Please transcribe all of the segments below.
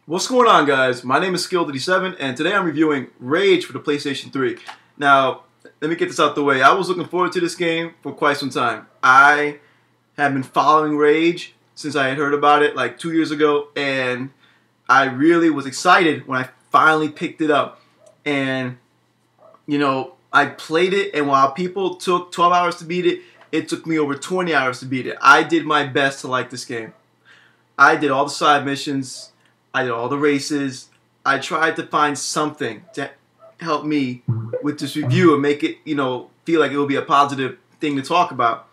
What's going on, guys? My name is Skill37, and today I'm reviewing Rage for the PlayStation 3. Now, let me get this out the way. I was looking forward to this game for quite some time. I have been following Rage since I had heard about it like 2 years ago, and I really was excited when I finally picked it up. And, you know, I played it, and while people took 12 hours to beat it, it took me over 20 hours to beat it. I did my best to like this game. I did all the side missions. I did all the races. I tried to find something to help me with this review and make it, feel like it would be a positive thing to talk about.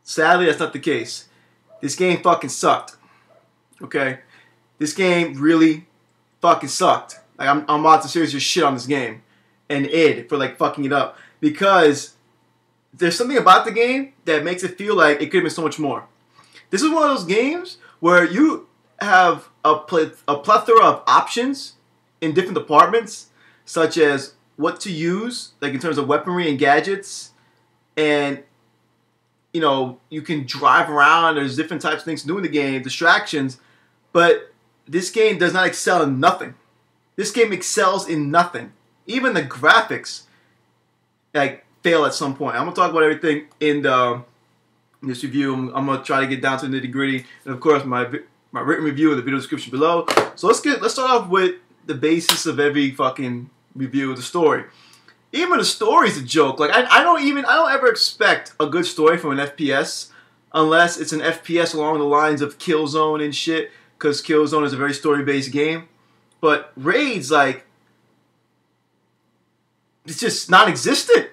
Sadly, that's not the case. This game fucking sucked. Okay? This game really fucking sucked. Like, I'm about to seriously shit on this game and id for like fucking it up, because there's something about the game that makes it feel like it could have been so much more. This is one of those games where you have a plethora of options in different departments, such as what to use, like in terms of weaponry and gadgets, and you can drive around. There's different types of things to do in the game, distractions, but this game does not excel in nothing. This game excels in nothing. Even the graphics like fail at some point. I'm gonna talk about everything in this review. I'm gonna try to get down to the nitty gritty, and of course my written review in the video description below. So let's start off with the basis of every fucking review, the story. Even the story is a joke. Like I don't ever expect a good story from an FPS unless it's an FPS along the lines of Killzone and shit, because Killzone is a very story-based game. But Rage, like, it's just non-existent.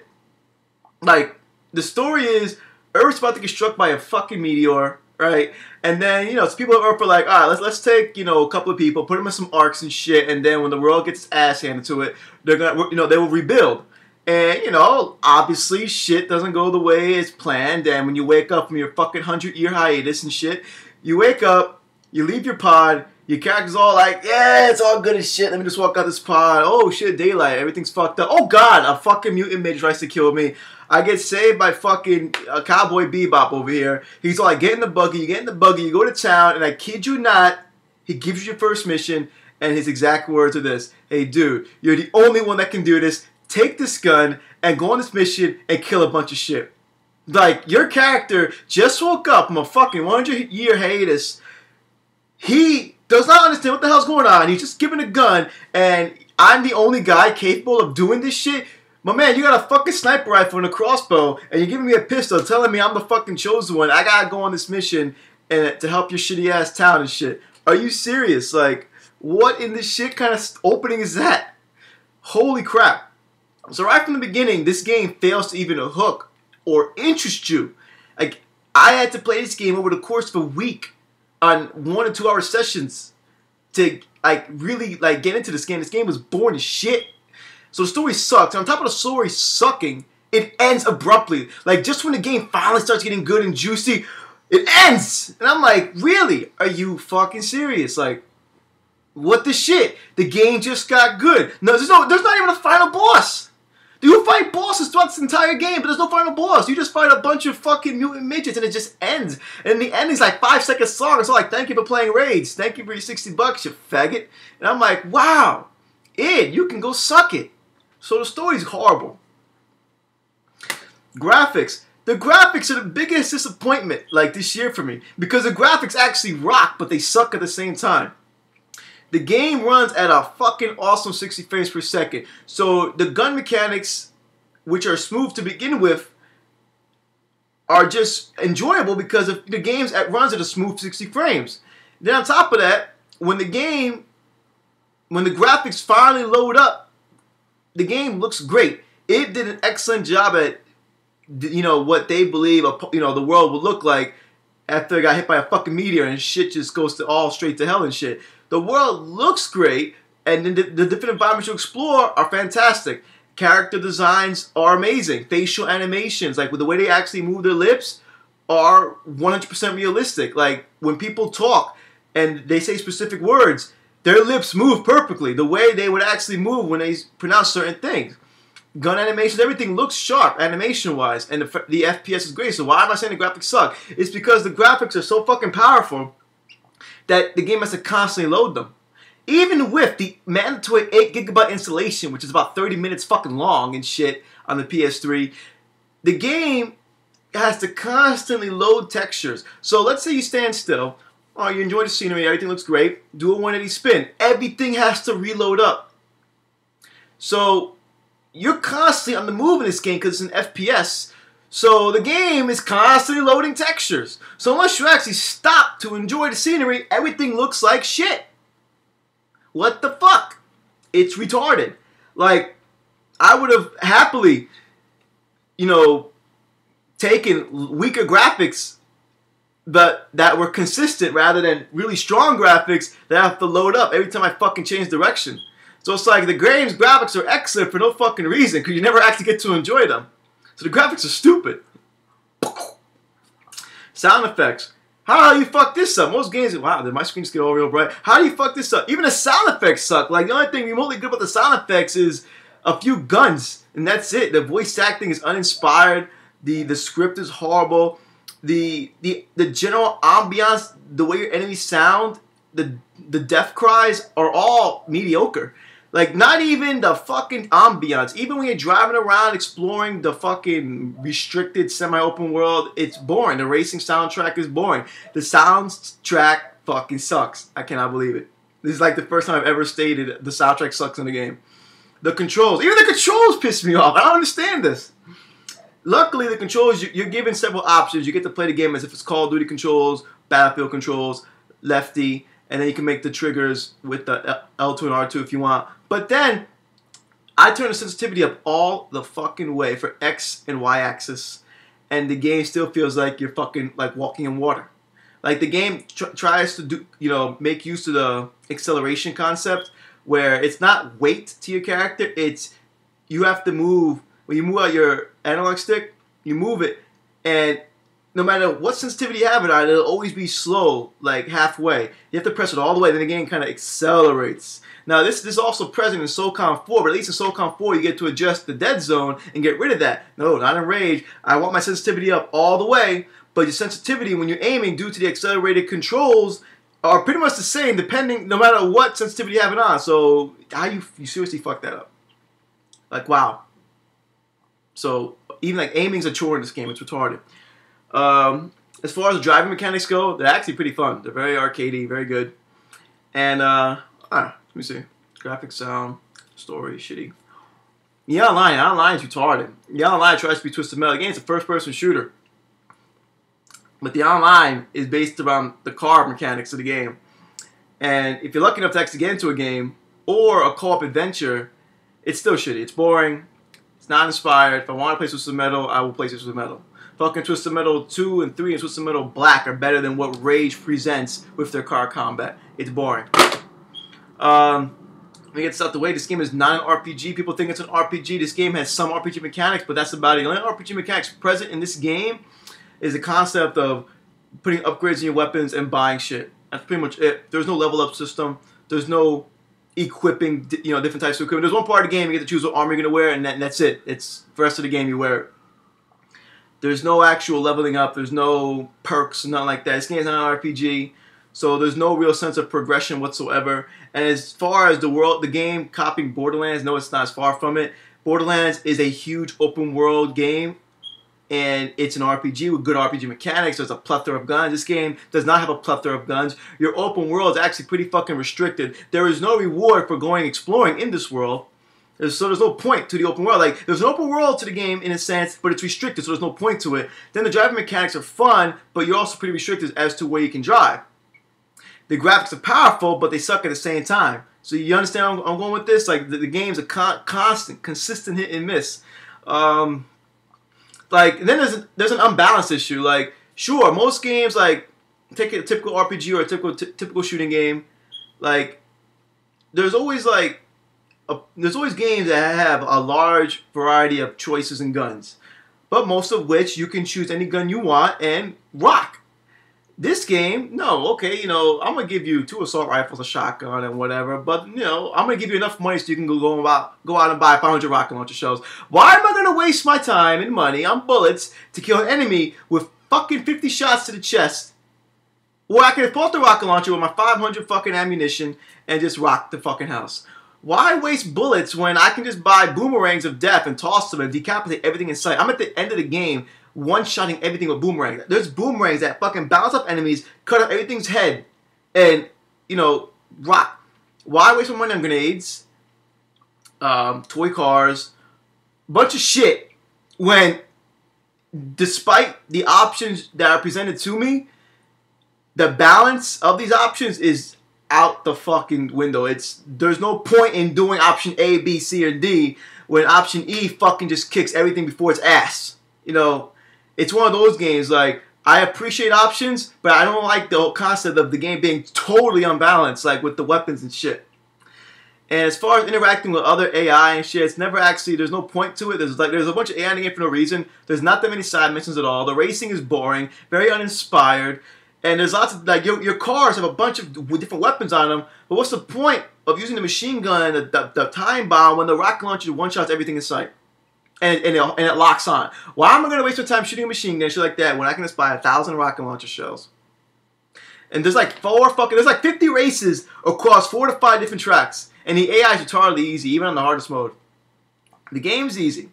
Like, the story is Earth's about to get struck by a fucking meteor, right? And then, so people on Earth are like, all right, let's take, a couple of people, put them in some arcs and shit, and then when the world gets its ass handed to it, they're gonna, they will rebuild. And, obviously shit doesn't go the way it's planned, and when you wake up from your fucking 100-year hiatus and shit, you wake up, you leave your pod, your character's all like, yeah, it's all good as shit, let me just walk out this pod, oh shit, daylight, everything's fucked up, oh god, a fucking mutant mage tries to kill me. I get saved by fucking Cowboy Bebop over here. He's all like, get in the buggy, you go to town, and I kid you not, he gives you your first mission, and his exact words are this: hey dude, you're the only one that can do this, take this gun, and go on this mission, and kill a bunch of shit. Like, your character just woke up from a fucking 100-year hiatus. He does not understand what the hell's going on. He's just given a gun, and I'm the only guy capable of doing this shit? My man, you got a fucking sniper rifle and a crossbow, and you're giving me a pistol, telling me I'm the fucking chosen one. I gotta go on this mission and to help your shitty ass town and shit. Are you serious? Like, what in this shit kind of opening is that? Holy crap. So right from the beginning, this game fails to even hook or interest you. Like, I had to play this game over the course of a week on 1 or 2 hour sessions to really get into this game. This game was boring as shit. So the story sucks. And on top of the story sucking, it ends abruptly. Like, just when the game finally starts getting good and juicy, it ends. And I'm like, really? Are you fucking serious? Like, what the shit? The game just got good. No, there's not even a final boss. You fight bosses throughout this entire game, but there's no final boss. You just fight a bunch of fucking mutant midgets, and it just ends. And the ending's like 5-second song. It's all like, thank you for playing Rage. Thank you for your $60, you faggot. And I'm like, wow, you can go suck it. So the story's horrible. Graphics. The graphics are the biggest disappointment like this year for me, because the graphics actually rock, but they suck at the same time. The game runs at a fucking awesome 60 frames per second. So the gun mechanics, which are smooth to begin with, are just enjoyable because of the game's runs at a smooth 60 frames. Then on top of that, when the graphics finally load up, the game looks great. It did an excellent job at, what they believe, the world would look like after it got hit by a fucking meteor and shit just goes all straight to hell and shit. The world looks great, and then the different environments you explore are fantastic. Character designs are amazing. Facial animations, like with the way they actually move their lips, are 100% realistic. Like, when people talk and they say specific words, their lips move perfectly, the way they would actually move when they pronounce certain things. Gun animations, everything looks sharp animation-wise, and the FPS is great. So why am I saying the graphics suck? It's because the graphics are so fucking powerful that the game has to constantly load them. even with the mandatory 8 GB installation, which is about 30 minutes fucking long and shit on the PS3, the game has to constantly load textures. So let's say you stand still, oh, you enjoy the scenery, everything looks great, do a 180 spin. Everything has to reload up. So you're constantly on the move in this game because it's an FPS. So the game is constantly loading textures. So unless you actually stop to enjoy the scenery, everything looks like shit. What the fuck? It's retarded. Like, I would have happily, you know, taken weaker graphics but that were consistent rather than really strong graphics that have to load up every time I fucking change direction. So it's like the game's graphics are excellent for no fucking reason because you never actually get to enjoy them. So the graphics are stupid. Sound effects. How do you fuck this up? Most games, wow, did my screens get all real bright? How do you fuck this up? Even the sound effects suck. Like, the only thing remotely good about the sound effects is a few guns, and that's it. The voice acting is uninspired. The script is horrible. The general ambiance, the way your enemies sound, the death cries are all mediocre. Like, not even the fucking ambiance. Even when you're driving around exploring the fucking restricted semi-open world, it's boring. The racing soundtrack is boring. The soundtrack fucking sucks. I cannot believe it. This is like the first time I've ever stated the soundtrack sucks in the game. The controls. Even the controls piss me off. I don't understand this. Luckily, the controls, you're given several options. You get to play the game as if it's Call of Duty controls, Battlefield controls, lefty, and then you can make the triggers with the L2 and R2 if you want. But then, I turn the sensitivity up all the fucking way for X and Y axis, and the game still feels like you're fucking like walking in water. Like the game tries to do, you know, make use of the acceleration concept, where it's not weight to your character, it's you have to move. When you move out your analog stick, you move it, and no matter what sensitivity you have it on, it'll always be slow, like halfway. You have to press it all the way, then the game kind of accelerates. Now, this is also present in SOCOM 4, but at least in SOCOM 4, you get to adjust the dead zone and get rid of that. No, not in Rage. I want my sensitivity up all the way, but your sensitivity when you're aiming due to the accelerated controls are pretty much the same, depending, no matter what sensitivity you have it on. So, how you seriously fuck that up? Like, wow. So, even like aiming's a chore in this game. It's retarded. As far as the driving mechanics go, they're actually pretty fun. They're very arcadey, very good. And, let me see. Graphics, sound, story, shitty. The online is retarded. The online tries to be Twisted Metal. Again, it's a first-person shooter. But the online is based around the car mechanics of the game. And if you're lucky enough to actually get into a game, or a co-op adventure, it's still shitty. It's boring. It's not inspired. If I want to play Twisted Metal, I will play Twisted Metal. Fucking Twisted Metal 2 and 3 and Twisted Metal Black are better than what Rage presents with their car combat. It's boring. Let me get this out the way. This game is not an RPG. People think it's an RPG. This game has some RPG mechanics, but that's about it. The only RPG mechanics present in this game is the concept of putting upgrades in your weapons and buying shit. That's pretty much it. There's no level up system. There's no equipping, different types of equipment. There's one part of the game you get to choose what armor you're going to wear, and that's it. It's the rest of the game you wear it. There's no actual leveling up. There's no perks, nothing like that. This game is not an RPG, so there's no real sense of progression whatsoever. And as far as the game copying Borderlands, no, it's not as far from it. Borderlands is a huge open world game, and it's an RPG with good RPG mechanics. There's a plethora of guns. This game does not have a plethora of guns. Your open world is actually pretty fucking restricted. There is no reward for going exploring in this world. So there's no point to the open world. Like, there's an open world to the game in a sense, but it's restricted, so there's no point to it. Then the driving mechanics are fun, but you're also pretty restricted as to where you can drive. The graphics are powerful, but they suck at the same time. So you understand where I'm going with this? Like, the game's a consistent hit and miss. Like, then there's an unbalanced issue. Like, sure, most games, like, take a typical RPG or a typical shooting game, like, there's always games that have a large variety of choices in guns, but most of which you can choose any gun you want and rock. This game, no, okay, I'm going to give you 2 assault rifles, a shotgun, and whatever, but, I'm going to give you enough money so you can go out and buy 500 rocket launcher shells. Why am I going to waste my time and money on bullets to kill an enemy with fucking 50 shots to the chest Or I can put the rocket launcher with my 500 fucking ammunition and just rock the fucking house. Why waste bullets when I can just buy boomerangs of death and toss them and decapitate everything in sight? I'm at the end of the game one-shotting everything with boomerangs. There's boomerangs that fucking bounce off enemies, cut off everything's head, and, you know, rock. Why waste my money on grenades, toy cars, bunch of shit, when, despite the options that are presented to me, the balance of these options is out the fucking window. There's no point in doing option A, B, C, or D when option E fucking just kicks everything before its ass. You know, it's one of those games, like, I appreciate options, but I don't like the whole concept of the game being totally unbalanced, like with the weapons and shit. And as far as interacting with other AI and shit, it's never actually, there's no point to it. There's a bunch of AI in the game for no reason. There's not that many side missions at all. The racing is boring, very uninspired. And there's lots of, like, your cars have a bunch of different weapons on them, but what's the point of using the machine gun and the time bomb when the rocket launcher one-shots everything in sight? And it locks on. Why am I going to waste my time shooting a machine gun, shit like that, when I can just buy 1,000 rocket launcher shells? And there's like there's like 50 races across 4 to 5 different tracks. And the AI is retardedly easy, even on the hardest mode. The game's easy.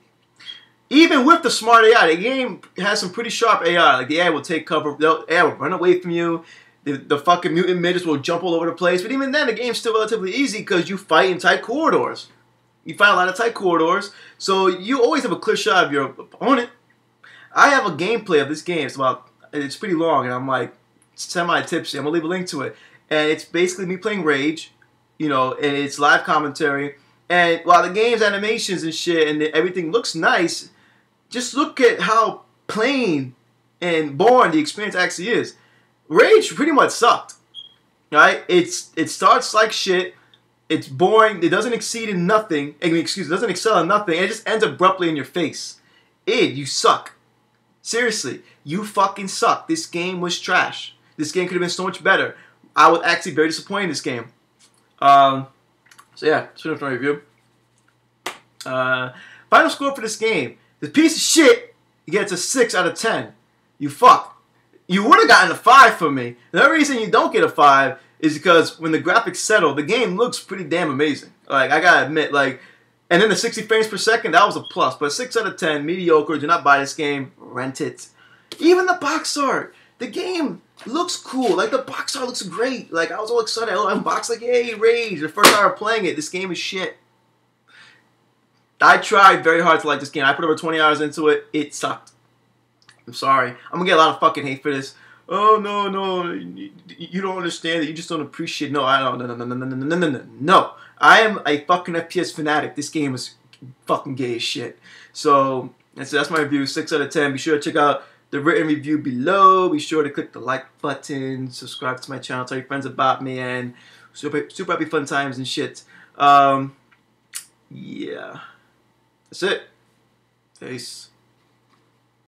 Even with the smart AI, the game has some pretty sharp AI. Like, the AI will take cover, the AI will run away from you. The fucking mutant midgets will jump all over the place. But even then, the game's still relatively easy because you fight in tight corridors. You fight a lot of tight corridors, so you always have a clear shot of your opponent. I have a gameplay of this game. It's pretty long, and I'm like semi-tipsy. I'm gonna leave a link to it, and it's basically me playing Rage, you know, and it's live commentary. And while the game's animations and shit and everything looks nice, just look at how plain and boring the experience actually is. Rage pretty much sucked, right? It starts like shit. It's boring. It doesn't exceed in nothing. It doesn't excel in nothing. And it just ends abruptly in your face. You suck. Seriously, you fucking suck. This game was trash. This game could have been so much better. I was actually very disappointed in this game. So yeah, that's enough for my review. Final score for this game. The piece of shit gets a 6 out of 10. You fuck. You would have gotten a 5 from me. The reason you don't get a 5 is because when the graphics settle, the game looks pretty damn amazing. Like, I gotta admit, like, and then the 60 frames per second, that was a plus. But 6 out of 10, mediocre. Do not buy this game. Rent it. Even the box art. The game looks cool. Like, the box art looks great. Like, I was all excited. I unboxed, like, hey, Rage. The first time I was playing it, this game is shit. I tried very hard to like this game. I put over 20 hours into it. It sucked. I'm sorry. I'm gonna get a lot of fucking hate for this. Oh, no, you don't understand it. You just don't appreciate it. No, I don't. No. I am a fucking FPS fanatic. This game is fucking gay as shit. So that's my review. 6 out of 10. Be sure to check out the written review below. Be sure to click the like button. Subscribe to my channel. Tell your friends about me. And super happy fun times and shit. Yeah. That's it. Peace.